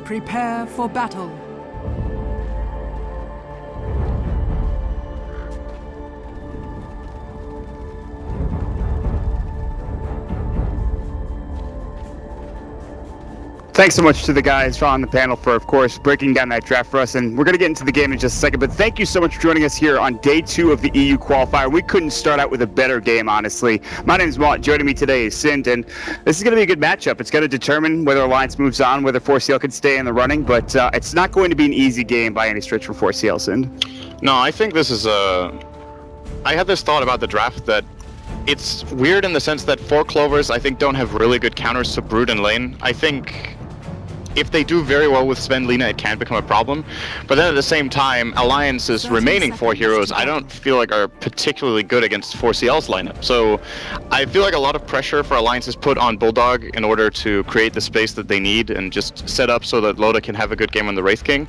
Prepare for battle. Thanks so much to the guys on the panel for, of course, breaking down that draft for us. And we're going to get into the game in just a second. But thank you so much for joining us here on day 2 of the EU qualifier. We couldn't start out with a better game, honestly. My name is Mott. Joining me today is Sind. And this is going to be a good matchup. It's going to determine whether Alliance moves on, whether 4CL can stay in the running. But it's not going to be an easy game by any stretch for 4CL, Sind. No, I think this is I had this thought about the draft that it's weird in the sense that 4 Clovers, I think, don't have really good counters to Brood and Lane. I think if they do very well with Sven Lina, it can become a problem. But then at the same time, Alliance's remaining 4 heroes, I don't feel like are particularly good against 4CL's lineup. So I feel like a lot of pressure for Alliance is put on Bulldog in order to create the space that they need and just set up so that Loda can have a good game on the Wraith King.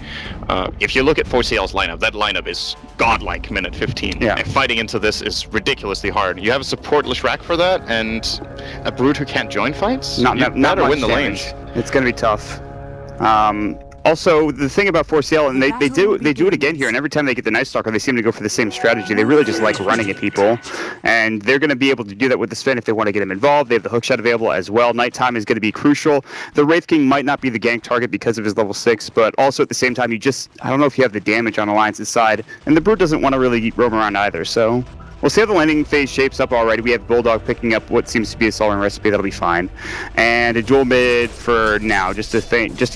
If you look at 4CL's lineup, that lineup is godlike minute 15. Yeah. And fighting into this is ridiculously hard. You have a support Leshrac for that, and a Brood who can't join fights? Not much win the damage. lanes. It's going to be tough. Also, the thing about 4CL, and they do it again here, and every time they get the Night Stalker, they seem to go for the same strategy. They really just like running at people, and they're going to be able to do that with the Sven if they want to get him involved. They have the hookshot available as well. Nighttime is going to be crucial. The Wraith King might not be the gank target because of his level 6, but also at the same time, I don't know if you have the damage on Alliance's side, and the Brood doesn't want to really roam around either, so we'll see how the landing phase shapes up already. We have Bulldog picking up what seems to be a Sovereign recipe. That'll be fine. And a dual mid for now, just to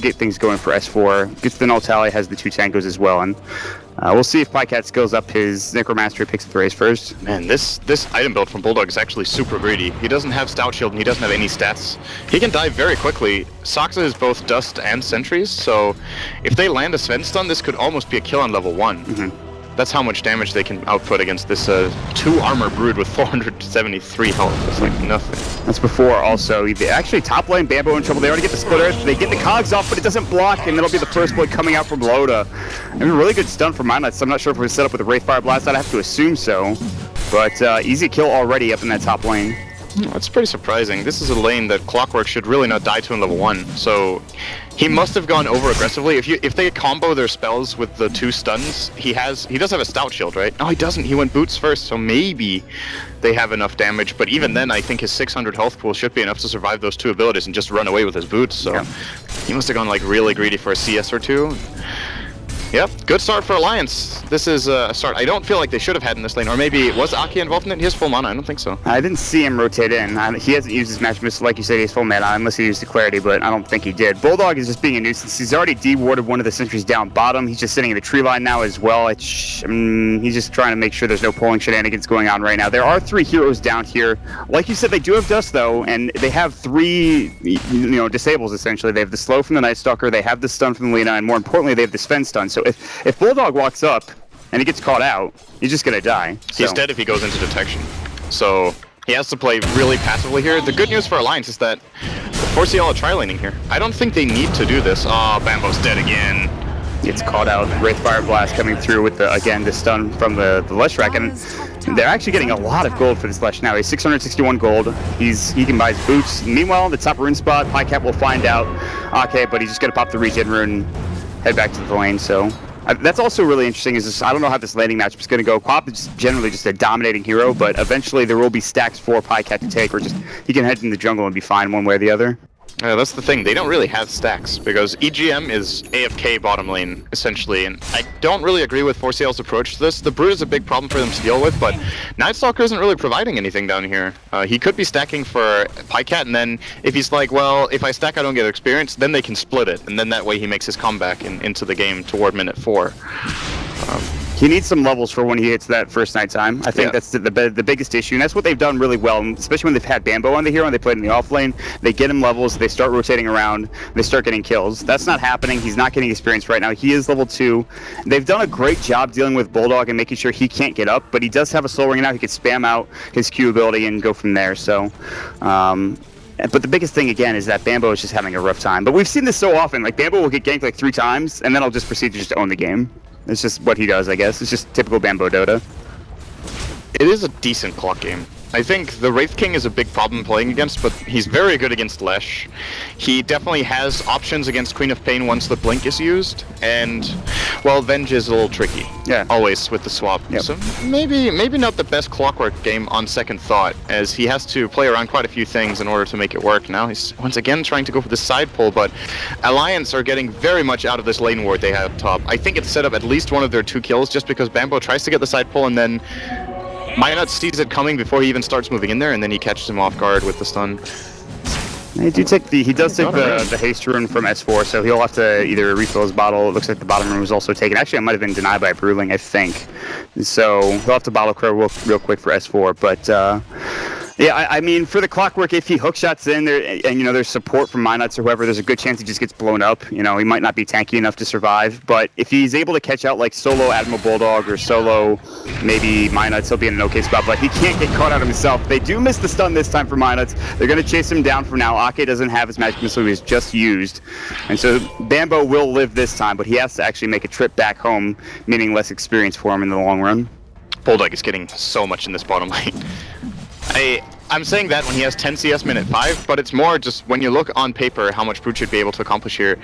get things going for S4. Gets the null tally, has the 2 tankos as well. And we'll see if Pycat skills up his Necromastery, picks up the race first. Man, this item build from Bulldog is actually super greedy. He doesn't have Stout Shield and he doesn't have any stats. He can die very quickly. Soxa is both Dust and Sentries, so if they land a Sven stun, this could almost be a kill on level 1. Mm-hmm. That's how much damage they can output against this 2 armor Brood with 473 health. It's like nothing. That's before also. Actually, top lane, Bambo in trouble. They already get the splitter. They get the cogs off, but it doesn't block, and it'll be the first blood coming out from Loda. I mean, really good stun from Mineski. I'm not sure if it was set up with a Wraithfire Blast. I'd have to assume so. But easy kill already up in that top lane. That's pretty surprising. This is a lane that Clockwork should really not die to in level 1, so he must have gone over aggressively. If they combo their spells with the 2 stuns, he does have a Stout Shield, right? No, he doesn't. He went Boots first, so maybe they have enough damage. But even then, I think his 600 health pool should be enough to survive those 2 abilities and just run away with his Boots. So yeah. He must have gone like really greedy for a CS or 2. Yep, good start for Alliance. This is a start I don't feel like they should have had in this lane. Or maybe, was Aki involved in it? He has full mana, I don't think so. I didn't see him rotate in. He hasn't used his match miss, like you said, he has full mana, unless he used the clarity, but I don't think he did. Bulldog is just being a nuisance. He's already de-warded one of the sentries down bottom. He's just sitting in the tree line now as well. He's just trying to make sure there's no pulling shenanigans going on right now. There are 3 heroes down here. Like you said, they do have Dust, though, and they have 3, disables, essentially. They have the slow from the Night Stalker, they have the stun from Lina, and more importantly, they have the Sven stun. So if Bulldog walks up and he gets caught out, he's just gonna die. He's dead if he goes into detection. So he has to play really passively here. The good news for Alliance is that 4CL are tri-laning here. I don't think they need to do this. Oh, Bambo's dead again. Gets caught out. Wraithfire Blast coming through with the stun from the Leshrac, and they're actually getting a lot of gold for this Lesh now. He's 661 gold. He can buy his boots. Meanwhile, the top rune spot, Pycat will find out. Okay, but he's just gonna pop the regen rune and head back to the lane. So that's also really interesting. I don't know how this landing matchup is going to go. Quap is generally just a dominating hero, but eventually there will be stacks for Pycat to take, or just he can head in the jungle and be fine one way or the other. That's the thing. They don't really have stacks because EGM is AFK bottom lane, essentially, and I don't really agree with 4CL's approach to this. The Brood is a big problem for them to deal with, but Night Stalker isn't really providing anything down here. He could be stacking for Pycat, and then if he's like, well, if I stack I don't get experience, then they can split it, and then that way he makes his comeback into the game toward minute 4. He needs some levels for when he hits that first nighttime. I think that's the biggest issue, and that's what they've done really well, especially when they've had Bambo on the hero and they played in the off lane. They get him levels, they start rotating around, they start getting kills. That's not happening. He's not getting experience right now. He is level 2. They've done a great job dealing with Bulldog and making sure he can't get up, but he does have a soul ring now. He can spam out his Q ability and go from there. So, but the biggest thing, again, is that Bambo is just having a rough time. But we've seen this so often. Like, Bambo will get ganked like 3 times, and then he'll just proceed to just own the game. It's just what he does, I guess. It's just typical Bambo Dota. It is a decent clock game. I think the Wraith King is a big problem playing against, but he's very good against Lesh. He definitely has options against Queen of Pain once the Blink is used, and, well, Venge is a little tricky. Yeah. Always with the swap. Yep. So maybe not the best Clockwork game on second thought, as he has to play around quite a few things in order to make it work. Now he's once again trying to go for the side pull, but Alliance are getting very much out of this lane ward they have top. I think it's set up at least one of their 2 kills, just because Bambo tries to get the side pull and then Minot sees it coming before he even starts moving in there, and then he catches him off guard with the stun. He does take the haste rune from S4, so he'll have to either refill his bottle. It looks like the bottom rune was also taken. Actually, it might have been denied by Bruling, I think. So he'll have to bottle crow real quick for S4, but yeah, I mean, for the Clockwork, if he hookshots in there, and you know, there's support from Minots or whoever, there's a good chance he just gets blown up. You know, he might not be tanky enough to survive, but if he's able to catch out like solo Admiral Bulldog or solo maybe Minots, he'll be in an okay spot. But he can't get caught out himself. They do miss the stun this time for Minots. They're going to chase him down for now. Ake doesn't have his magic missile; he's just used, and so Bambo will live this time, but he has to actually make a trip back home, meaning less experience for him in the long run. Bulldog is getting so much in this bottom lane. I'm saying that when he has 10 CS minute 5, but it's more just when you look on paper how much Brute should be able to accomplish here.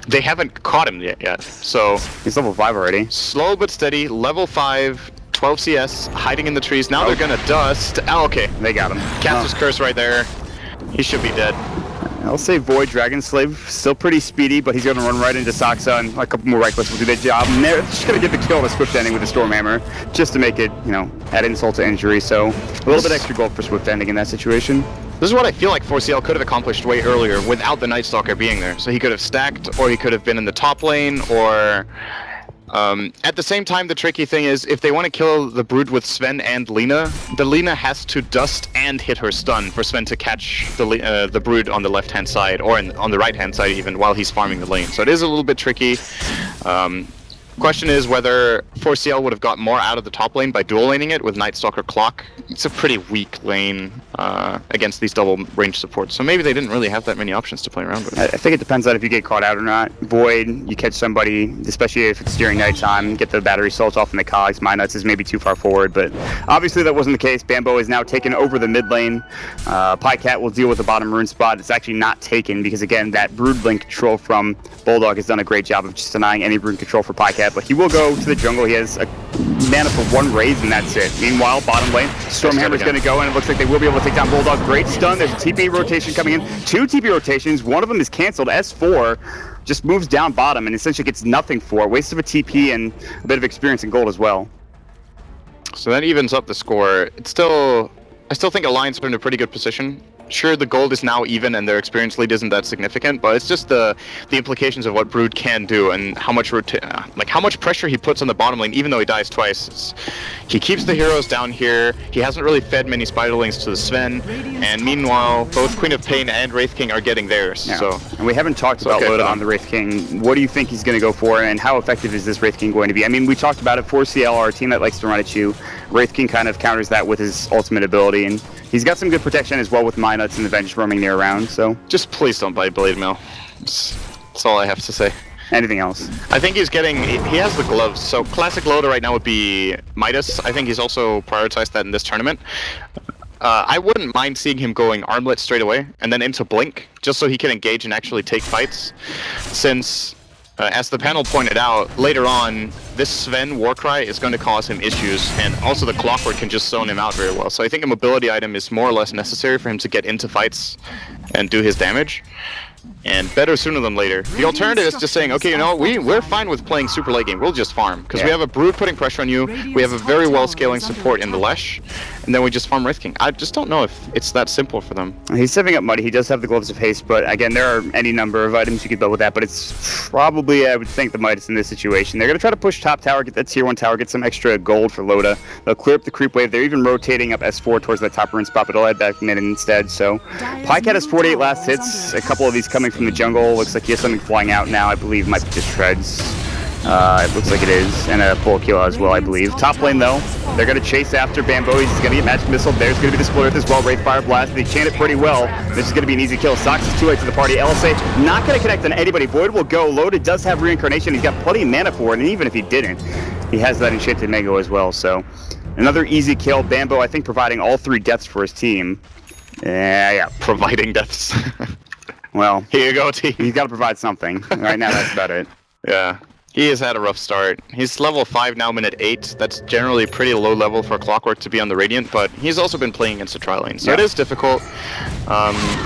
They haven't caught him yet, so... He's level 5 already. Slow but steady, level 5, 12 CS, hiding in the trees. Now they're gonna dust. Oh, okay. They got him. Caster's Curse right there. He should be dead. I'll say Void Dragon Slave, still pretty speedy, but he's going to run right into Saksa, and a couple more right clicks will do their job. And they're just going to get the kill to Swift Ending with the Storm Hammer, just to make it, you know, add insult to injury. So a little bit extra gold for Swift Ending in that situation. This is what I feel like 4CL could have accomplished way earlier without the Night Stalker being there. So he could have stacked, or he could have been in the top lane, or... at the same time, the tricky thing is, if they want to kill the Brood with Sven and Lina, the Lina has to dust and hit her stun for Sven to catch the Brood on the left-hand side, or on the right-hand side even, while he's farming the lane. So it is a little bit tricky. Question is whether 4CL would have got more out of the top lane by dual laning it with Night Stalker Clock. It's a pretty weak lane against these double range supports, so maybe they didn't really have that many options to play around with. I think it depends on if you get caught out or not. Void, you catch somebody, especially if it's during nighttime, get the battery salt off in the cogs. Minots is maybe too far forward, but obviously that wasn't the case. Bambo is now taken over the mid lane. Pycat will deal with the bottom rune spot. It's actually not taken because, again, that Brood Link control from Bulldog has done a great job of just denying any rune control for Pycat, but he will go to the jungle. He has a mana for 1 raise, and that's it. Meanwhile, bottom lane, Stormhammer's going to go, and it looks like they will be able to take down Bulldog. Great stun. There's a TP rotation coming in. 2 TP rotations. One of them is canceled. S4 just moves down bottom and essentially gets nothing for it. Waste of a TP and a bit of experience in gold as well. So that evens up the score. I still think Alliance are in a pretty good position. Sure, the gold is now even and their experience lead isn't that significant, but it's just the implications of what Brood can do and how much how much pressure he puts on the bottom lane, even though he dies twice. He keeps the heroes down here. He hasn't really fed many spiderlings to the Sven, and meanwhile, both Queen of Pain and Wraith King are getting theirs. Yeah. So, and we haven't talked about Loda on the Wraith King. What do you think he's going to go for, and how effective is this Wraith King going to be? I mean, we talked about it. 4CL are a team that likes to run at you. Wraith King kind of counters that with his ultimate ability, and he's got some good protection as well with Minots and the Venge roaming near around, so... Just please don't buy Blade Mail. That's all I have to say. Anything else? I think he's getting... He has the gloves, so classic Loda right now would be Midas. I think he's also prioritized that in this tournament. I wouldn't mind seeing him going Armlet straight away, and then into Blink, just so he can engage and actually take fights, since... as the panel pointed out, later on, this Sven Warcry is going to cause him issues, and also the Clockwork can just zone him out very well. So I think a mobility item is more or less necessary for him to get into fights and do his damage. And better sooner than later. The alternative is just saying, okay, you know, we're fine with playing super late game. We'll just farm. Because we have a Brood putting pressure on you, we have a very well scaling support in the Lesh, and then we just farm Wraith King. I just don't know if it's that simple for them. He's saving up money. He does have the Gloves of Haste, but again, there are any number of items you could build with that, but it's probably, I would think, the Midas in this situation. They're going to try to push top tower, get that tier 1 tower, get some extra gold for Loda. They'll clear up the creep wave. They're even rotating up S4 towards that top rune spot, but it'll head back mid instead. So Pycat has 48 last hits, a couple of these coming from the jungle. Looks like he has something flying out now. I believe might be just shreds. It looks like it is, and a full kill as well, I believe. Top lane though, they're gonna chase after Bambo. He's gonna get magic missile. There's gonna be the Split Earth as well. Wraith Fire Blast. They chain it pretty well. This is gonna be an easy kill. Sox is too late to the party. LSA not gonna connect on anybody. Void will go. Loda does have reincarnation. He's got plenty of mana for it, and even if he didn't, he has that enchanted Mango as well. So Another easy kill. Bambo, I think, providing all 3 deaths for his team. Yeah. Providing deaths. Well, here you go, T. He's got to provide something. Right now, that's about it. Yeah. He has had a rough start. He's level 5 now, minute 8. That's generally pretty low level for Clockwork to be on the Radiant, but he's also been playing against the Tri Lane, so it is difficult.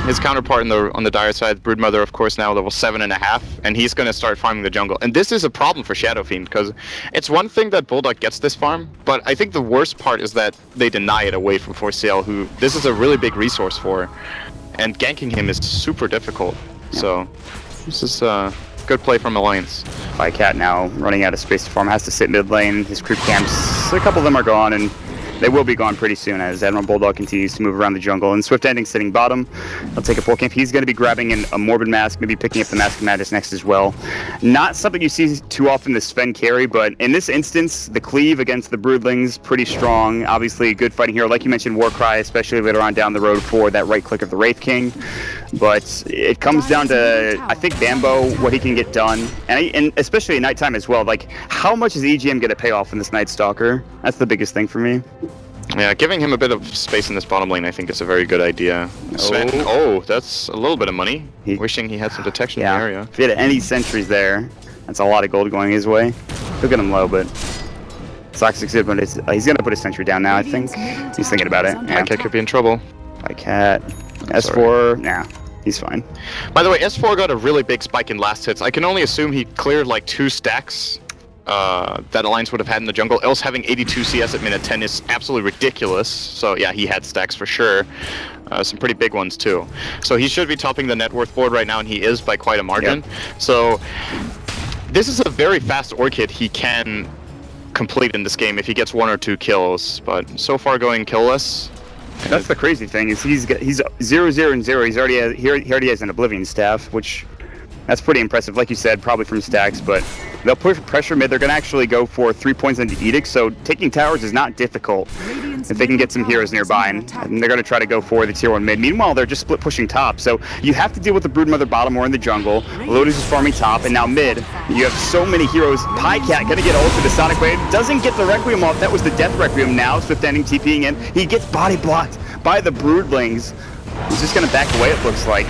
His counterpart on the Dire side, Broodmother, of course, now level 7.5, and he's going to start farming the jungle. And this is a problem for Shadow Fiend, because it's one thing that Bulldog gets this farm, but I think the worst part is that they deny it away from 4CL, who this is a really big resource for, and ganking him is super difficult. So this is good play from Alliance. Cat now running out of space to farm, has to sit mid lane. His creep camps, a couple of them are gone, and they will be gone pretty soon as Admiral Bulldog continues to move around the jungle. And Swift Ending sitting bottom. He'll take a full camp. He's going to be grabbing a Morbid Mask, maybe picking up the Mask of Madness next as well. Not something you see too often, the Sven carry, but in this instance, the cleave against the Broodlings, pretty strong. Obviously, a good fighting hero. Like you mentioned, Warcry, especially later on down the road for that right click of the Wraith King. But it comes down to, I think, Bambo, what he can get done. And especially at nighttime as well. Like, how much is EGM going to pay off in this Night Stalker? That's the biggest thing for me. Yeah, giving him a bit of space in this bottom lane, I think, is a very good idea. Sven, that's a little bit of money. Wishing he had some detection in the area. If he had any sentries there, that's a lot of gold going his way. He'll get him low, but Soxic, but he's going to put his sentry down now, I think. He's thinking about it. Yeah, Cat could be in trouble. Cat. S4, nah. He's fine. By the way, S4 got a really big spike in last hits. I can only assume he cleared like 2 stacks that Alliance would have had in the jungle. Else having 82 CS at minute 10 is absolutely ridiculous. So yeah, he had stacks for sure. Some pretty big ones too. So he should be topping the net worth board right now, and he is by quite a margin. Yep. So this is a very fast Orchid he can complete in this game if he gets 1 or 2 kills. But so far going killless. That's the crazy thing is he's 0, 0, and 0. He already has an Oblivion Staff, which that's pretty impressive. Like you said, probably from stacks, but they'll push pressure mid. They're going to actually go for 3 points into Edict, so taking towers is not difficult if they can get some heroes nearby, and they're going to try to go for the tier 1 mid. Meanwhile, they're just split pushing top, so you have to deal with the Broodmother bottom or in the jungle. Lotus is farming top, and now mid, you have so many heroes. Cat going to get ult to the Sonic Wave, doesn't get the Requiem off. That was the Death Requiem. Now Swift Ending TPing in. He gets body blocked by the Broodlings. He's just going to back away, it looks like.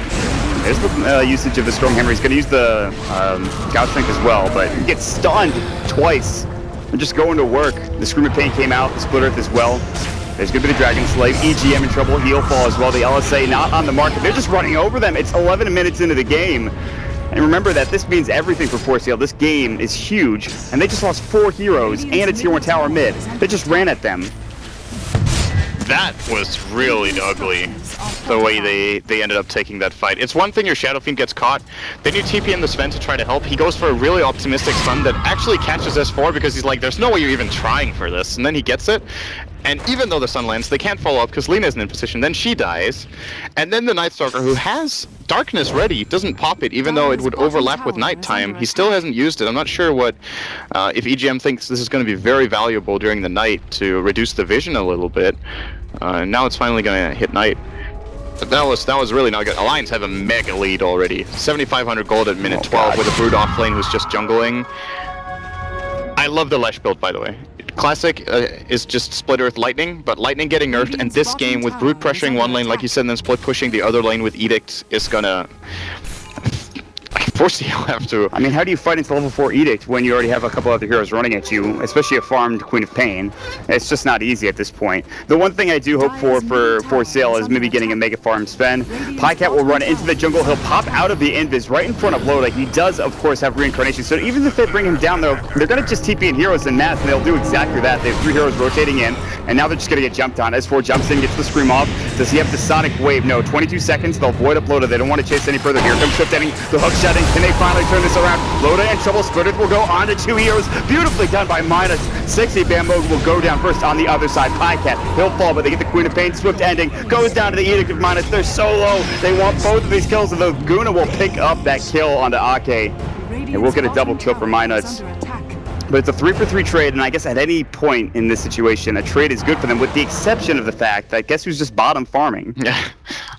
There's the usage of the Stormhammer. He's going to use the God Strength as well, but he gets stunned twice. They're just going to work. The Scream of Pain came out, the Split Earth as well. There's going to be the Dragon Slave. EGM in trouble, Heal Fall as well. The LSA not on the market. They're just running over them. It's 11 minutes into the game. And remember that this means everything for 4CL. This game is huge, and they just lost 4 heroes and a tier 1 tower mid. They just ran at them. That was really ugly, the way they ended up taking that fight. It's one thing your Shadow Fiend gets caught, then you TP in the Sven to try to help. He goes for a really optimistic stun that actually catches S4 because he's like, there's no way you're even trying for this. And then he gets it, and even though the stun lands, they can't follow up because Lina isn't in position. Then she dies, and then the Night Stalker, who has Darkness ready, doesn't pop it, even though it would overlap with nighttime. He still hasn't used it. I'm not sure what, if EGM thinks this is going to be very valuable during the night to reduce the vision a little bit. Now it's finally going to hit night. But that was really not good. Alliance have a mega lead already. 7,500 gold at minute 12 with a Brood off lane who's just jungling. I love the Lesh build, by the way. Classic is just Split Earth Lightning, but Lightning getting nerfed, and this game with Brood pressuring one lane, like you said, and then split pushing the other lane with Edict is gonna... 4CL have to... I mean, how do you fight into level 4 Edict when you already have a couple other heroes running at you, especially a farmed Queen of Pain? It's just not easy at this point. The one thing I do hope for 4CL is maybe getting a mega farm Sven. Cat will run into the jungle. He'll pop out of the invis right in front of Loda. He does, of course, have reincarnation, so even if they bring him down, they're going to just TP in heroes and mass, and they'll do exactly that. They have 3 heroes rotating in, and now they're just going to get jumped on. S4 jumps in, gets the Scream off. Does he have the Sonic Wave? No. 22 seconds. They'll void up Loda. They don't want to chase any further. Here comes Swift Ending. The hook shot in. Can they finally turn this around? Loda in trouble. Split Earth will go on to 2 heroes. Beautifully done by Minus. 60 Bambo will go down first on the other side. Cat, he'll fall, but they get the Queen of Pain. Swift Ending goes down to the Edict of Minus. They're so low. They want both of these kills, and the Guna will pick up that kill onto Ake. And we'll get a double kill for Minus. But it's a 3-for-3 trade, and I guess at any point in this situation, a trade is good for them, with the exception of the fact that guess who's just bottom farming? Yeah,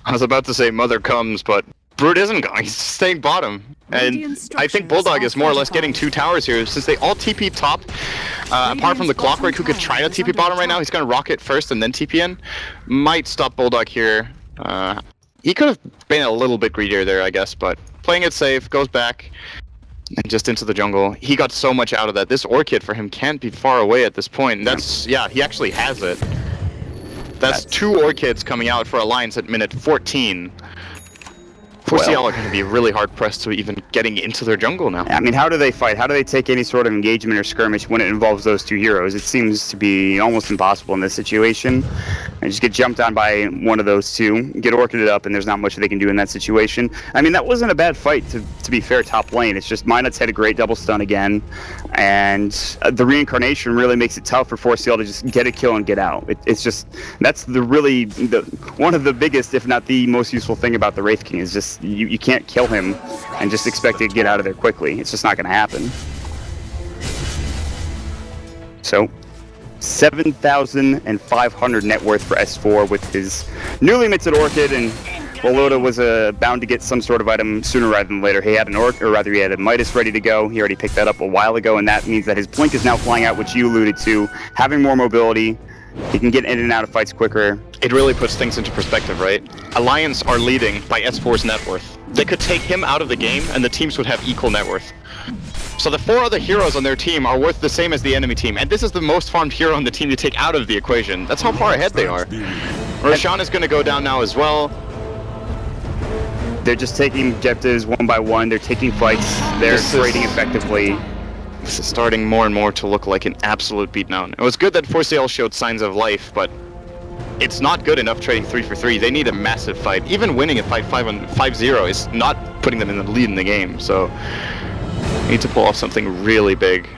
I was about to say Mother comes, but Brood isn't going, he's staying bottom. And I think Bulldog is more or less getting 2 towers here, since they all TP top. Apart from the Clockwork, who could try to TP bottom right now, he's gonna rocket first and then TP in. Might stop Bulldog here. He could have been a little bit greedier there, I guess, but playing it safe, goes back, and just into the jungle. He got so much out of that. This Orchid for him can't be far away at this point. And that's, yeah, he actually has it. That's 2 Orchids coming out for Alliance at minute 14. 4CL are going to be really hard pressed to even getting into their jungle now. I mean, how do they fight? How do they take any sort of engagement or skirmish when it involves those 2 heroes? It seems to be almost impossible in this situation. And just get jumped on by one of those 2, get Orchided up, and there's not much they can do in that situation. I mean, that wasn't a bad fight, to be fair, top lane. It's just Minut's had a great double stun again, and the reincarnation really makes it tough for 4CL to just get a kill and get out. It's just, that's one of the biggest, if not the most useful thing about the Wraith King, is just you can't kill him and just expect to get out of there quickly. It's just not going to happen. So, 7,500 net worth for S4 with his newly minted Orchid, and Loda was bound to get some sort of item sooner rather than later. He had an Orc, or rather he had a Midas ready to go. He already picked that up a while ago, and that means that his Blink is now flying out, which you alluded to, having more mobility. He can get in and out of fights quicker. It really puts things into perspective, right? Alliance are leading by S4's net worth. They could take him out of the game, and the teams would have equal net worth. So the 4 other heroes on their team are worth the same as the enemy team, and this is the most farmed hero on the team to take out of the equation. That's how far ahead they are. Roshan is going to go down now as well. They're just taking objectives one by one. They're taking fights. They're trading effectively. This is starting more and more to look like an absolute beatdown. It was good that 4CL showed signs of life, but it's not good enough trading 3 for 3. They need a massive fight. Even winning a fight 5-0 is not putting them in the lead in the game, so you need to pull off something really big.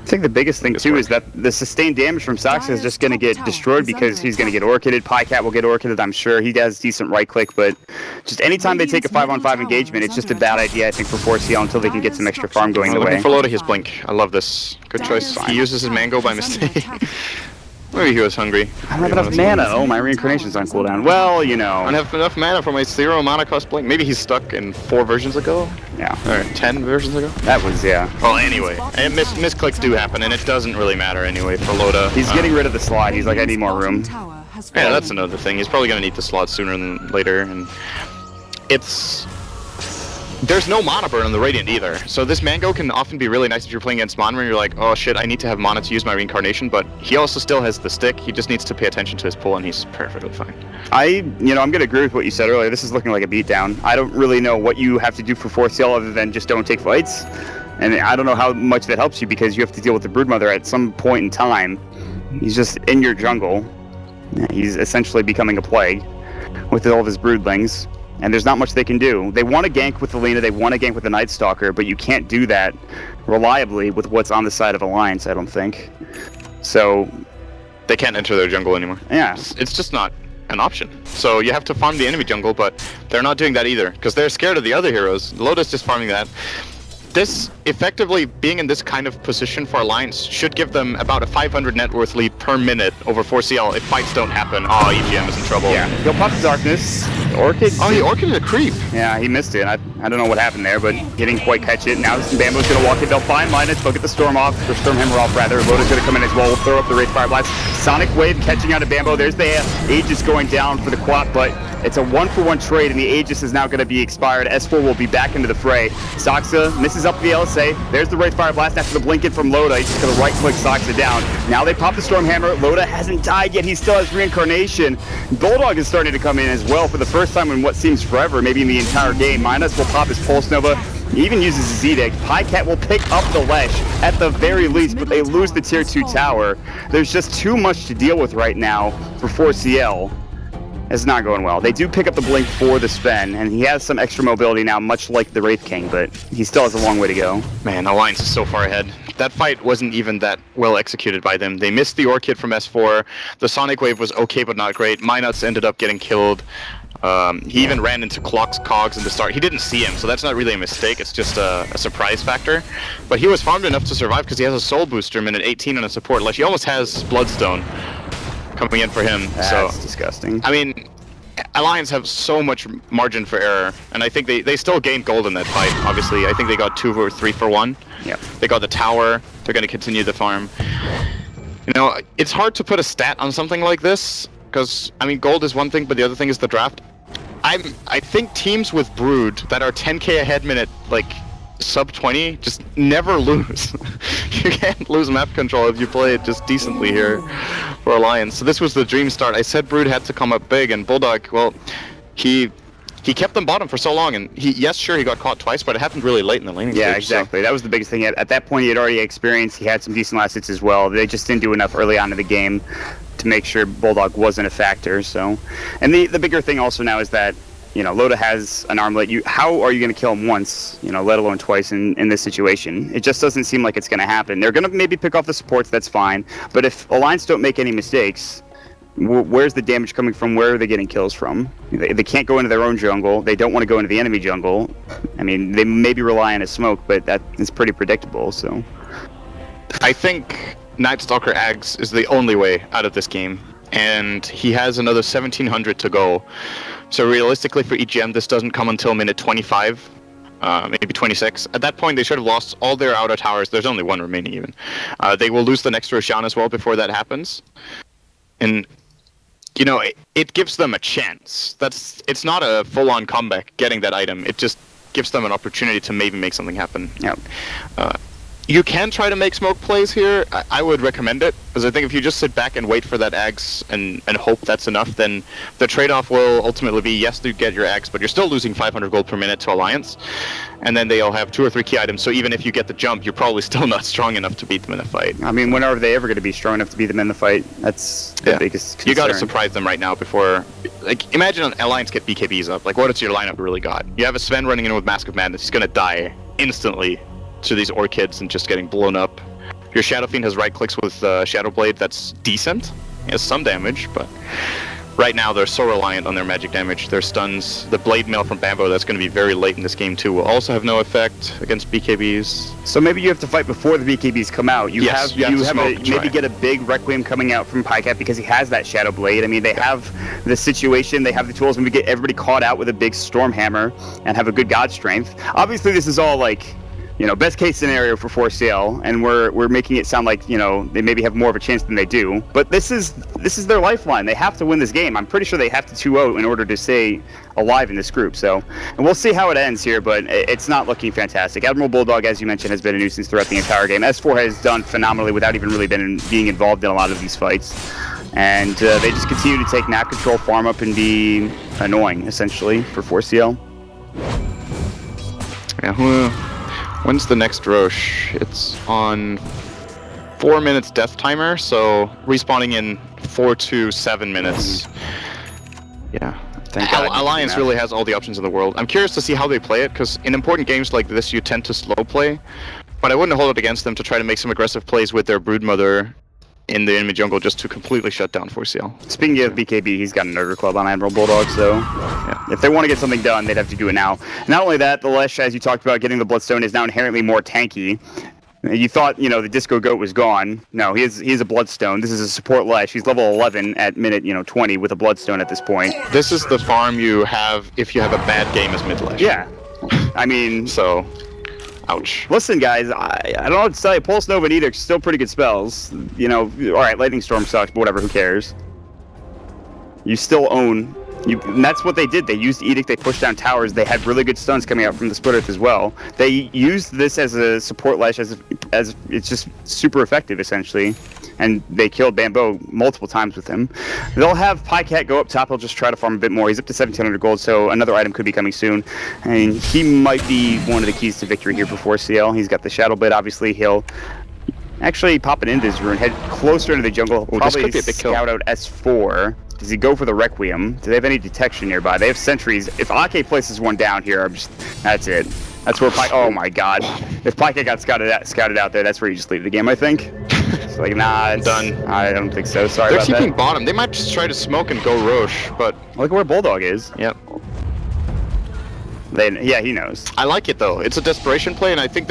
I think the biggest thing too is that the sustained damage from Saxa is just going to get destroyed because he's going to get Orchided. Pycat will get Orchided, I'm sure. He has decent right click, but just anytime they take a 5-on-5 engagement, it's just a bad idea, I think, for 4CL until they can get some extra farm going their way. Looking for Loda his Blink. I love this. Good choice. He uses his Mango by mistake. Maybe he was hungry. I don't have enough mana. Oh, my reincarnation's on cooldown. Well, you know. I don't have enough mana for my 0 mana cost Blink. Maybe he's stuck in 4 versions ago? Yeah. Or 10 versions ago? That was, yeah. Well, anyway. And misclicks do happen, and it doesn't really matter anyway for Loda. He's getting rid of the slot. He's like, I need more room. Yeah, that's another thing. He's probably going to need the slot sooner than later, and it's... There's no mana burn on the Radiant either, so this Mango can often be really nice if you're playing against Mon where you're like, oh shit, I need to have mana to use my reincarnation, but he also still has the stick. He just needs to pay attention to his pull, and he's perfectly fine. I'm going to agree with what you said earlier. This is looking like a beatdown. I don't really know what you have to do for 4CL other than just don't take fights, and I don't know how much that helps you because you have to deal with the Broodmother at some point in time. He's just in your jungle. He's essentially becoming a plague with all of his broodlings. And there's not much they can do. They want to gank with the Lina, they want to gank with the Night Stalker, but you can't do that reliably with what's on the side of Alliance, I don't think. So... They can't enter their jungle anymore. Yeah. It's just not an option. So you have to farm the enemy jungle, but they're not doing that either, because they're scared of the other heroes. Loda's just farming that. This, effectively, being in this kind of position for Alliance should give them about a 500 net worth lead per minute over 4CL if fights don't happen. Oh, EGM is in trouble. Yeah, he'll pop the Darkness. Orchid. Oh, he Orchid a creep. Yeah, he missed it. I don't know what happened there, but he didn't quite catch it. Now Bambo's going to walk it. They'll find Minus. They'll get the Storm off. Or Storm Hammer off, rather. Loda's going to come in as well. We'll throw up the Wraith Fire Blast. Sonic Wave catching out of Bambo. There's the Aegis going down for the Quap, but it's a 1-for-1 trade, and the Aegis is now going to be expired. S4 will be back into the fray. Saxa misses up the LSA. There's the Wraith Fire Blast after the blink in from Loda. He's just going to right-click Saxa down. Now they pop the Storm Hammer. Loda hasn't died yet. He still has reincarnation. Bulldog is starting to come in as well for the first time in what seems forever, maybe in the entire game. Minus will pop his Pulse Nova. He even uses his Zedict. Pycat will pick up the Lesh at the very least, but they lose the tier 2 tower. There's just too much to deal with right now for 4CL. It's not going well. They do pick up the blink for the Sven, and he has some extra mobility now, much like the Wraith King, but he still has a long way to go. Man, Alliance is so far ahead. That fight wasn't even that well executed by them. They missed the Orchid from S4. The Sonic Wave was okay, but not great. Minuts ended up getting killed. He even ran into Cogs in the start. He didn't see him, so that's not really a mistake. It's just a surprise factor. But he was farmed enough to survive because he has a Soul Booster minute 18 on a support. Like, he almost has Bloodstone coming in for him. That's disgusting. I mean, Alliance have so much margin for error, and I think they still gained gold in that fight, obviously. I think they got 2 or 3 for 1. Yep. They got the tower. They're going to continue the farm. You know, it's hard to put a stat on something like this, because, I mean, gold is one thing, but the other thing is the draft. I think teams with Brood that are 10k ahead minute, like, sub 20, just never lose. You can't lose map control if you play it just decently here for Alliance. So this was the dream start. I said Brood had to come up big, and Bulldog, well, he kept them bottom for so long, and he got caught twice, but it happened really late in the laning stage. Yeah, exactly. So. That was the biggest thing. At that point, he had already experienced. He had some decent last hits as well. They just didn't do enough early on in the game to make sure Bulldog wasn't a factor. So, and the bigger thing also now is that, you know, Loda has an armlet. How are you going to kill him once, you know, let alone twice in this situation? It just doesn't seem like it's going to happen. They're going to maybe pick off the supports, that's fine. But if Alliance don't make any mistakes, where's the damage coming from? Where are they getting kills from? They can't go into their own jungle. They don't want to go into the enemy jungle. I mean, they maybe rely on a smoke, but that is pretty predictable, so. I think Night Stalker Ags is the only way out of this game. And he has another 1700 to go. So realistically for EGM, this doesn't come until minute 25, maybe 26. At that point, they should have lost all their outer towers. There's only one remaining even. They will lose the next Roshan as well before that happens. And, you know, it gives them a chance. It's not a full-on comeback getting that item. It just gives them an opportunity to maybe make something happen. Yeah. You can try to make smoke plays here. I would recommend it, because I think if you just sit back and wait for that Ags and hope that's enough, then the trade-off will ultimately be, yes, you get your Ags, but you're still losing 500 gold per minute to Alliance, and then they'll have 2 or 3 key items, so even if you get the jump, you're probably still not strong enough to beat them in a fight. I mean, when are they ever going to be strong enough to beat them in the fight? That's the biggest concern. You got to surprise them right now before... Like, imagine an Alliance get BKBs up. Like, what is your lineup really got? You have a Sven running in with Mask of Madness. He's going to die instantly to these orchids and just getting blown up. Your Shadow Fiend has right clicks with Shadow Blade. That's decent. It has some damage, but right now they're so reliant on their magic damage. Their stuns, the Blade Mail from Bambo, that's going to be very late in this game too, will also have no effect against BKBs. So maybe you have to fight before the BKBs come out. You have maybe get a big Requiem coming out from Pycat because he has that Shadow Blade. I mean, they have the situation, they have the tools, and we get everybody caught out with a big Storm Hammer and have a good God Strength. Obviously, this is all like, you know, best case scenario for 4CL, and we're making it sound like, you know, they maybe have more of a chance than they do. But this is their lifeline. They have to win this game. I'm pretty sure they have to 2-0 in order to stay alive in this group. So, and we'll see how it ends here, but it's not looking fantastic. Admiral Bulldog, as you mentioned, has been a nuisance throughout the entire game. S4 has done phenomenally without even really being involved in a lot of these fights. And they just continue to take map control, farm up, and be annoying, essentially, for 4CL. Yeah, when's the next Roche? It's on 4 minutes death timer, so respawning in 4 to 7 minutes. Yeah. Alliance really has all the options in the world. I'm curious to see how they play it, because in important games like this, you tend to slow play. But I wouldn't hold it against them to try to make some aggressive plays with their Broodmother in the enemy jungle just to completely shut down 4CL. Speaking of BKB, he's got an Nurgle Club on Admiral Bulldog, so yeah, if they want to get something done, they'd have to do it now. Not only that, the Lesh, as you talked about, getting the Bloodstone is now inherently more tanky. You thought, you know, the Disco Goat was gone. No, he is a Bloodstone. This is a support Lesh. He's level 11 at minute, 20 with a Bloodstone at this point. This is the farm you have if you have a bad game as mid Lesh. Yeah. I mean... So... Ouch. Listen, guys, I don't know what to tell you. Pulse Nova and Edict still pretty good spells. You know, alright, Lightning Storm sucks, but whatever, who cares? You still own... and that's what they did. They used Edict, they pushed down towers, they had really good stuns coming out from the Split Earth as well. They used this as a support Lash, as it's just super effective, essentially. And they killed Bambo multiple times with him. They'll have Pycat go up top. He'll just try to farm a bit more. He's up to 1,700 gold, so another item could be coming soon. And he might be one of the keys to victory here for 4CL. He's got the Shadow Blade, obviously. He'll actually pop it into his rune, head closer into the jungle. He'll probably scout out S4. Does he go for the Requiem? Do they have any detection nearby? They have sentries. If Ake places one down here, that's it. That's where oh my god. If Pycat got scouted out there, that's where you just leave the game, I think. It's like, nah, it's done. I don't think so. Sorry about that. They're keeping bottom. They might just try to smoke and go Roche, but... Look at where Bulldog is. Yep. Yeah, he knows. I like it, though. It's a desperation play, and I think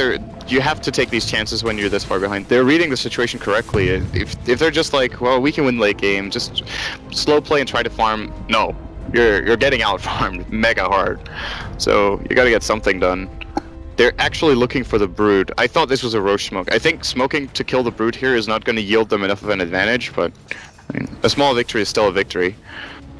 you have to take these chances when you're this far behind. They're reading the situation correctly. If they're just like, well, we can win late game, just slow play and try to farm. No. you're getting out farmed mega hard. So you gotta get something done. They're actually looking for the Brood. I thought this was a Roche smoke. I think smoking to kill the Brood here is not going to yield them enough of an advantage, but I mean, a small victory is still a victory.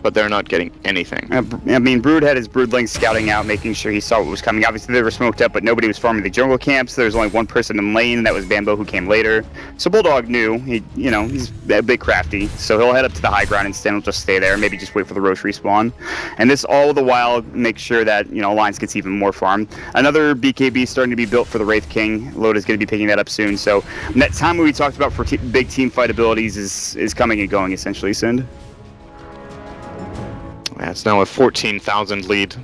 But they're not getting anything. I mean, Brood had his broodlings scouting out, making sure he saw what was coming. Obviously, they were smoked up, but nobody was farming the jungle camps. There was only one person in lane, that was Bambo, who came later. So Bulldog knew. He's a bit crafty, so he'll head up to the high ground and Stan will just stay there, maybe just wait for the Roche respawn. And this all the while makes sure that, Alliance gets even more farm. Another BKB starting to be built for the Wraith King. Loda's going to be picking that up soon. So that time we talked about for big team fight abilities is coming and going, essentially, Sind. Yeah, it's now a 14,000 lead,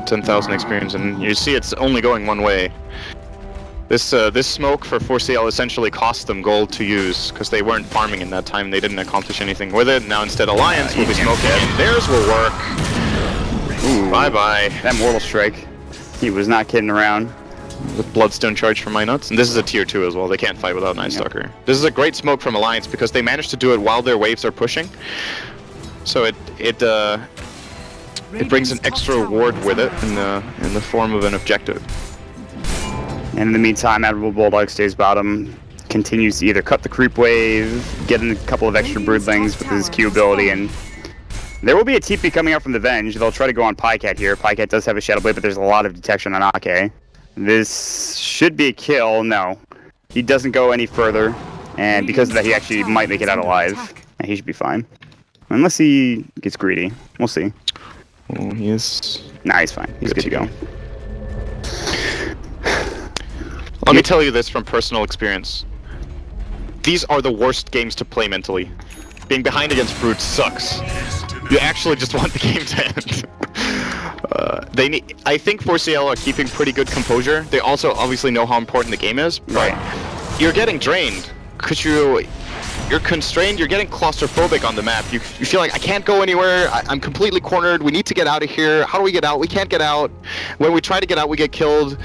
10,000 experience, and you see it's only going one way. This smoke for 4CL essentially cost them gold to use, because they weren't farming in that time, they didn't accomplish anything with it. Now instead Alliance will be smoking, and theirs will work. Ooh, bye-bye. That Mortal Strike. He was not kidding around. The Bloodstone charge from my nuts, and this is a tier 2 as well, they can't fight without Night Stalker. Yep. This is a great smoke from Alliance, because they managed to do it while their waves are pushing. So it brings an extra reward with it in the form of an objective. And in the meantime, Admirable Bulldog stays bottom, continues to either cut the creep wave, get in a couple of extra broodlings with his Q ability, and there will be a TP coming out from the Venge. They'll try to go on Pycat here. Pycat does have a Shadow Blade, but there's a lot of detection on Ake. This should be a kill. No, he doesn't go any further, and because of that, he actually might make it out alive. And he should be fine, unless he gets greedy. We'll see. Oh, he is... Nah, he's fine. He's good to go. Let me tell you this from personal experience. These are the worst games to play mentally. Being behind against Brood sucks. You actually just want the game to end. I think 4CL are keeping pretty good composure. They also obviously know how important the game is, but you're getting drained because you're constrained, you're getting claustrophobic on the map. You feel like, I can't go anywhere, I'm completely cornered, we need to get out of here. How do we get out? We can't get out. When we try to get out, we get killed.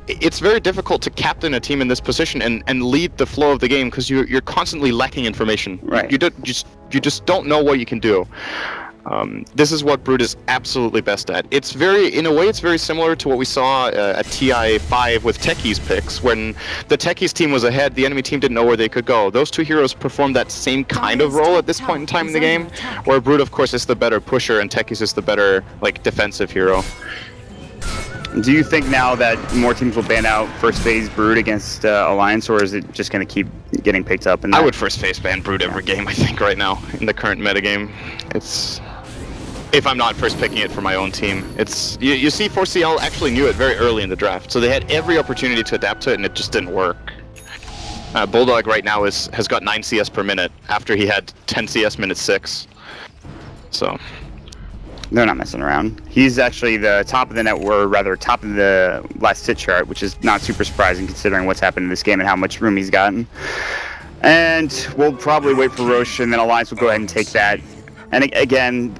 It's very difficult to captain a team in this position and lead the flow of the game because you're constantly lacking information. Right. You just don't know what you can do. This is what Brood is absolutely best at. In a way, it's very similar to what we saw at TI5 with Techie's picks. When the Techie's team was ahead, the enemy team didn't know where they could go. Those two heroes performed that same kind of role at this point in time in the game, where Brood, of course, is the better pusher and Techie's is the better, defensive hero. Do you think now that more teams will ban out first phase Brood against Alliance, or is it just going to keep getting picked up? I would first phase ban Brood every game, I think, right now, in the current metagame. If I'm not first picking it for my own team. You see 4CL actually knew it very early in the draft, so they had every opportunity to adapt to it, and it just didn't work. Bulldog right now has got 9 CS per minute, after he had 10 CS minute 6. So... they're not messing around. He's actually the top of the net, or rather top of the last hit chart, which is not super surprising considering what's happened in this game and how much room he's gotten. And we'll probably wait for Roche, and then Alliance will go ahead and take that. And again,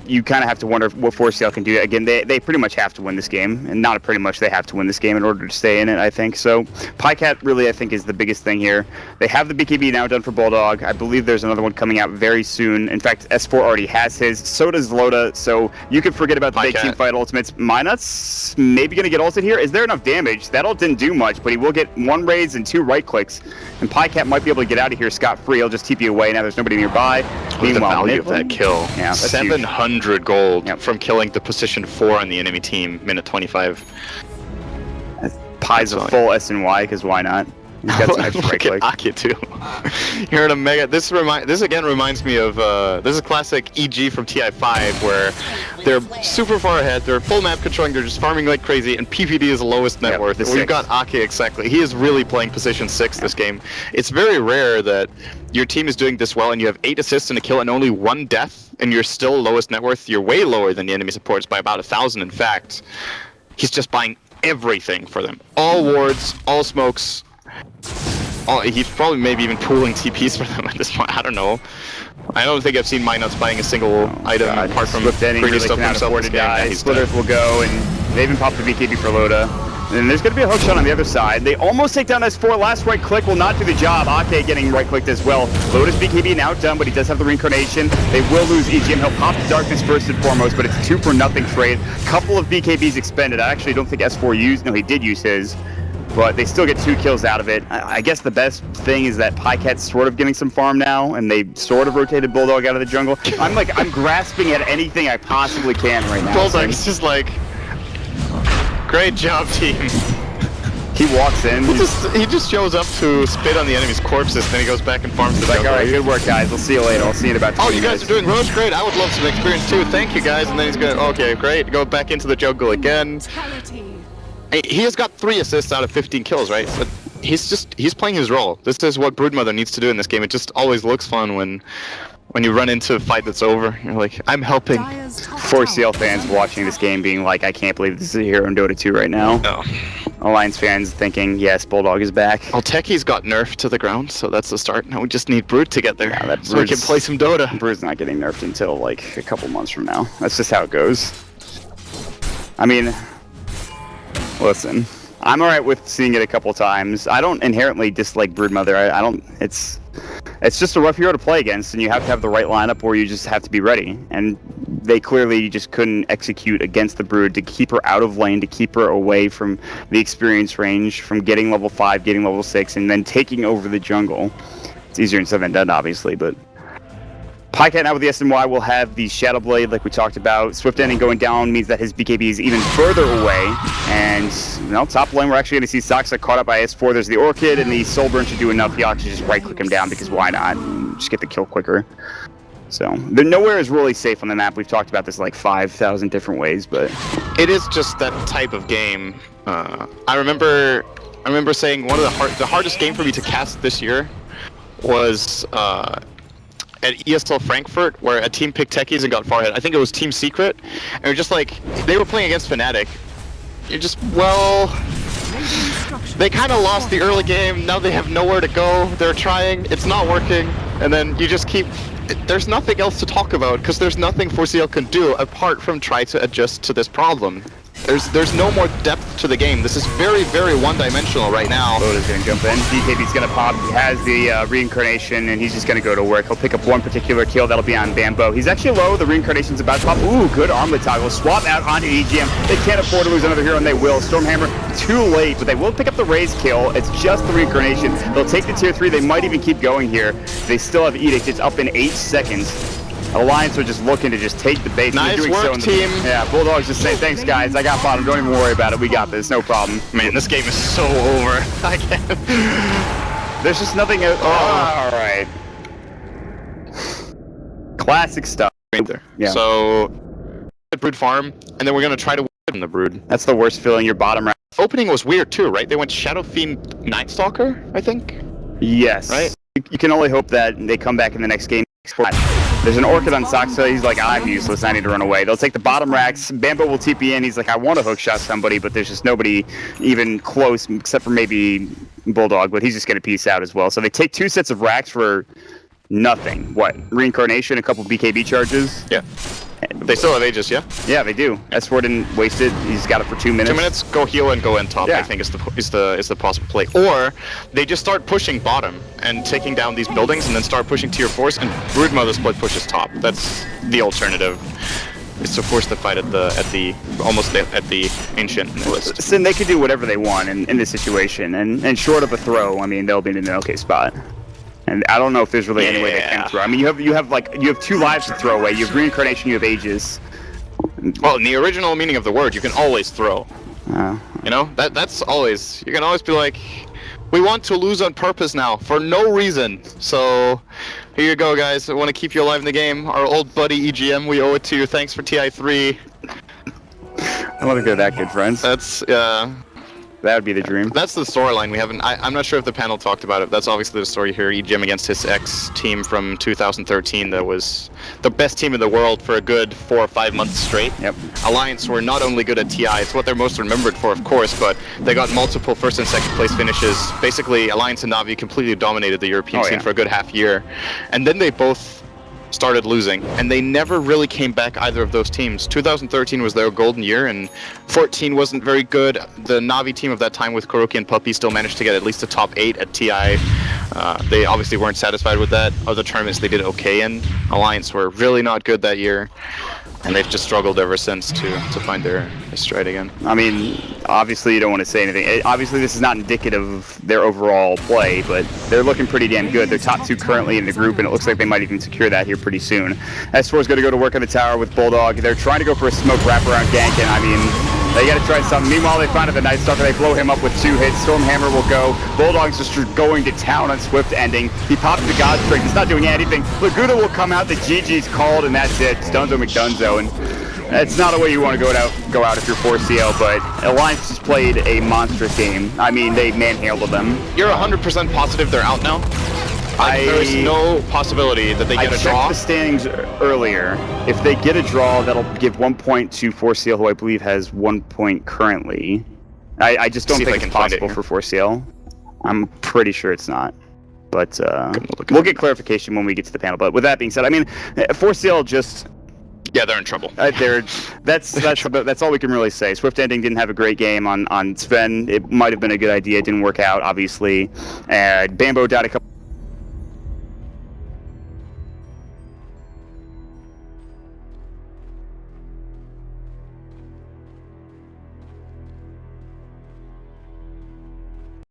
you kind of have to wonder what 4CL can do. Again, they pretty much have to win this game, and not pretty much, they have to win this game in order to stay in it, I think. So Pycat really, I think, is the biggest thing here. They have the BKB now done for Bulldog. I believe there's another one coming out very soon. In fact, S4 already has his. So does Loda. So you can forget about the big team fight ultimates. Minut's maybe going to get ulted here. Is there enough damage? That ult didn't do much, but he will get 1 raise and 2 right clicks. And Pycat might be able to get out of here scot-free. He'll just TP you away. Now there's nobody nearby. The value of that kill. Yeah, that's 700 gold from killing the position 4 on the enemy team, minute 25. Pies a full SNY, because why not? He's got some extra right click. Ake too. You're in a mega. This again reminds me of this is classic EG from TI5, where they're super far ahead, they're full map controlling, they're just farming like crazy, and PPD is the lowest net worth. We've got Ake exactly. He is really playing position 6 this game. It's very rare that your team is doing this well and you have 8 assists and a kill and only 1 death, and you're still lowest net worth. You're way lower than the enemy supports by about 1,000. In fact, he's just buying everything for them. All wards, all smokes. He's probably maybe even pooling TPs for them at this point. I don't know. I don't think I've seen Minuts buying a single item apart from Swift ending, pretty really stuff cannot himself. afford to die. Splitters will go, and they even popped the BKB for Loda. And there's going to be a hook shot on the other side. They almost take down S4. Last right click will not do the job. Ake getting right clicked as well. Lotus BKB now done, but he does have the reincarnation. They will lose EGM. He'll pop the darkness first and foremost, but it's 2-0 trade. Couple of BKBs expended. I actually don't think S4 used. No, he did use his. But they still get 2 kills out of it. I guess the best thing is that Pycat's sort of getting some farm now, and they sort of rotated Bulldog out of the jungle. I'm grasping at anything I possibly can right now. Bulldog's just like, great job, team. He walks in. He just shows up to spit on the enemy's corpses, then he goes back and farms the jungle. Like, alright, good work, guys. We'll see you later. I'll see you in about 20 minutes. You guys are doing Roche great. I would love some experience too. Thank you, guys. And then he's going, okay, great. Go back into the jungle again. He has got 3 assists out of 15 kills, right? But he's playing his role. This is what Broodmother needs to do in this game. It just always looks fun when you run into a fight that's over. You're like, I'm helping. 4CL fans watching this game being like, I can't believe this is a hero in Dota 2 right now. No. Alliance fans thinking, yes, Bulldog is back. Well, Techie's got nerfed to the ground, so that's the start. Now we just need Brood to get there, yeah, so we can play some Dota. Brood's not getting nerfed until like a couple months from now. That's just how it goes. I mean, listen, I'm alright with seeing it a couple times. I don't inherently dislike Broodmother. I don't. It's just a rough hero to play against, and you have to have the right lineup, or you just have to be ready. And they clearly just couldn't execute against the Brood to keep her out of lane, to keep her away from the experience range, from getting level 5, getting level 6, and then taking over the jungle. It's easier said than done, obviously, but Pycat now with the SNY will have the Shadow Blade, like we talked about. Swift Ending going down means that his BKB is even further away. And, top lane, we're actually going to see Saksa caught up by S4. There's the Orchid, and the Soulburn should do enough. He'll actually just right-click him down, because why not? Just get the kill quicker. So, nowhere is really safe on the map. We've talked about this like 5,000 different ways, but it is just that type of game. I remember saying one of the hardest game for me to cast this year was at ESL Frankfurt, where a team picked Techies and got far ahead. I think it was Team Secret, and it was just like, they were playing against Fnatic. You're just, well, they kind of lost the early game, now they have nowhere to go, they're trying, it's not working, and then you just keep, there's nothing else to talk about, because there's nothing 4CL can do apart from try to adjust to this problem. There's no more depth to the game. This is very, very one-dimensional right now. Loda's gonna jump in. DKB's gonna pop. He has the reincarnation, and he's just gonna go to work. He'll pick up one particular kill. That'll be on Bambo. He's actually low. The reincarnation's about to pop. Ooh, good armlet toggle. Swap out onto EGM. They can't afford to lose another hero, and they will. Stormhammer, too late, but they will pick up the raise kill. It's just the reincarnation. They'll take the tier 3. They might even keep going here. They still have Edict. It's up in 8 seconds. Alliance are just looking to just take the bait. Nice work, team. Yeah, Bulldog's just saying, thanks, guys. I got bottom. Don't even worry about it. We got this. No problem. Man, this game is so over. I can't. There's just nothing else. Oh, all right. Classic stuff. Yeah. So, Brood farm, and then we're going to try to win the Brood. That's the worst feeling. Your bottom round. Opening was weird, too, right? They went Shadow Fiend Night Stalker, I think? Yes. Right? You can only hope that they come back in the next game. There's an Orchid on Saksa. He's like, I'm useless. I need to run away. They'll take the bottom racks. Bambo will TP in. He's like, I want to hookshot somebody, but there's just nobody even close except for maybe Bulldog, but he's just going to peace out as well. So they take 2 sets of racks for nothing. What? Reincarnation, a couple BKB charges? Yeah. They still have Aegis, yeah? Yeah, they do. S4 didn't waste it. He's got it for 2 minutes. 2 minutes, go heal and go in top, yeah. I think is the possible play. Or they just start pushing bottom and taking down these buildings and then start pushing tier 4s and Broodmother split pushes top. That's the alternative. Is to force the fight at the ancient list. So they could do whatever they want in this situation, and short of a throw, I mean, they'll be in an okay spot. And I don't know if there's really any way they can throw. I mean, you have 2 lives to throw away. You have reincarnation, you have Aegis. Well, in the original meaning of the word, you can always throw. You know, that's always, you can always be like, we want to lose on purpose now for no reason. So here you go, guys. I want to keep you alive in the game. Our old buddy EGM, we owe it to you. Thanks for TI3. I want to go that good, friends. That's that would be the dream. That's the storyline we haven't. I'm not sure if the panel talked about it. That's obviously the story here. EGM against his ex-team from 2013 that was the best team in the world for a good 4 or 5 months straight. Yep. Alliance were not only good at TI, it's what they're most remembered for, of course, but they got multiple first and second place finishes. Basically, Alliance and Na'Vi completely dominated the European scene for a good half year. And then they both started losing, and they never really came back, either of those teams. 2013 was their golden year, and 14 wasn't very good. The Navi team of that time with Kuroki and Puppy still managed to get at least a top 8 at TI. They obviously weren't satisfied with that. Other tournaments they did okay in. Alliance were really not good that year, and they've just struggled ever since to find their stride again. I mean, obviously you don't want to say anything. Obviously this is not indicative of their overall play, but they're looking pretty damn good. They're top 2 currently in the group, and it looks like they might even secure that here pretty soon. S4 is going to go to work on the tower with Bulldog. They're trying to go for a smoke wraparound gank, and I mean, they got to try something. Meanwhile, they find out the Night Stalker. They blow him up with 2 hits. Stormhammer will go. Bulldog's just going to town on Swift ending. He pops the God Strike. He's not doing anything. Laguna will come out. The GG's called, and that's it. Stunzo McDunzo. And it's not a way you want to go out if you're 4CL, but Alliance just played a monstrous game. I mean, they manhandled them. You're 100% positive they're out now? There's no possibility that they get a draw? I checked the standings earlier. If they get a draw, that'll give 1 point to 4CL, who I believe has 1 point currently. I just don't think it's possible for 4CL. I'm pretty sure it's not. But we'll get clarification when we get to the panel. But with that being said, I mean, 4CL just... Yeah, they're in trouble. That's all we can really say. Swift Ending didn't have a great game on Sven. It might have been a good idea. It didn't work out, obviously. And Bambo died a couple